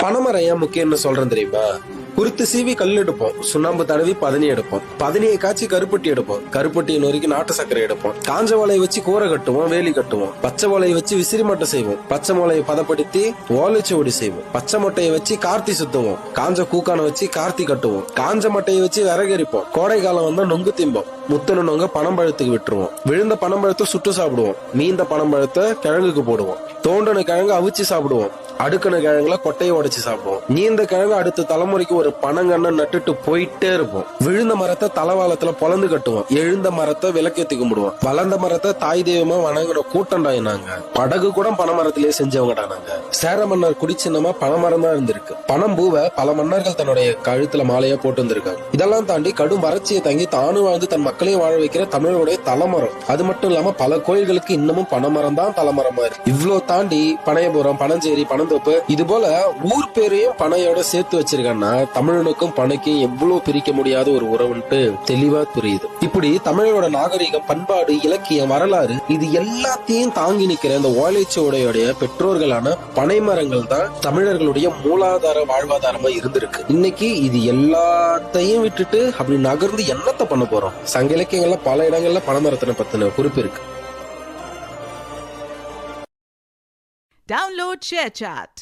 பனைமரம் ஏன் முக்கியம்னு சொல்றேன் தெரியுமா? குருத்து சீவி கல் எடுப்போம், சுண்ணாம்பு தடவி பதனி எடுப்போம், பதனியை காய்ச்சி கருப்பட்டி எடுப்போம், கருப்பட்டியை நொறுக்கி நாட்டு சர்க்கரை எடுப்போம், காஞ்ச வாழையை வச்சு கூரை கட்டுவோம், வேலி கட்டுவோம், பச்சை வாழையை வச்சு விசிறி மட்டை செய்வோம், பச்சை மொளையை பதப்படுத்தி ஓலைச்சுவடி செய்வோம், பச்சை மட்டையை வச்சு கார்த்தி சுத்துவோம், காஞ்ச கூக்கான வச்சு கார்த்தி கட்டுவோம், காஞ்ச மட்டையை வச்சு விறகரிப்போம், கோடை காலம் வந்தா நொங்கு திம்போம், முத்தன நொங்க பனம்பழத்துக்கு விட்டுருவோம், விழுந்த பனம்பழத்தை சுட்டு சாப்பிடுவோம், மீந்த பனம்பழத்தை கிழங்குக்கு போடுவோம், தோண்டன கிழங்கு அவிச்சு சாப்பிடுவோம், அடுக்கண கிழங்குல கொட்டையை உடைச்சு சாப்பிடுவோம், நீந்த கிழங்கு அடுத்த தலைமுறைக்கு ஒரு பனங்கண்ணை நட்டுட்டு போயிட்டே இருப்போம், விழுந்த மரத்தை தலவாளத்துல பொலந்து கட்டுவோம், எழுந்த மரத்தை விளக்கேத்தி கும்பிடுவோம், வளர்ந்த மரத்தை தாய் தெய்வமா வணங்குற கூட்டண்டாயினாங்க. படகு கூட பனைமரத்திலேயே செஞ்சவங்கடா நாங்க. சேர மன்னர் குடிச்சின்னமா பனைமரம் தான் இருந்திருக்கு. பனம் பூவை பல மன்னர்கள் தன்னுடைய கழுத்துல மாலையா போட்டு வந்திருக்காங்க. இதெல்லாம் தாண்டி கடும் வறட்சியை தங்கி தானும் வாழ்ந்து தன் மக்களையும் வாழ வைக்கிற தமிழருடைய தலைமரம். அது மட்டும் இல்லாம பல கோயில்களுக்கு இன்னமும் பனைமரம் தான் தலைமரமா இருக்கு. இவ்வளவு தாண்டி பனையபுரம், பனஞ்சேரி, பனந்தோப்பு இது போல ஊர் பேரையும் பனையோட சேர்த்து வச்சிருக்காங்கன்னா தமிழனுக்கும் பனைக்கும் எவ்வளவு பிரிக்க முடியாத ஒரு உறவுன்ட்டு தெளிவா புரியுது. இப்படி தமிழரோட நாகரிகம், பண்பாடு, இலக்கியம், வரலாறு இது எல்லாத்தையும் தாங்கி நிக்கிற இந்த ஓலைச்சுவடையோடைய பெற்றோர்களான பனைமரங்கள் தான் தமிழர்களுடைய மூலாதார வாழ்வாதாரமா இருந்திருக்கு. இன்னைக்கு இது எல்லாத்தையும் விட்டுட்டு அப்படி நகர்ந்து என்னத்த பண்ண போறோம்? சங்க இலக்கியங்கள்ல பல இடங்கள்ல பனைமரத்தினை பத்தின குறிப்பு இருக்கு. Download ShareChat.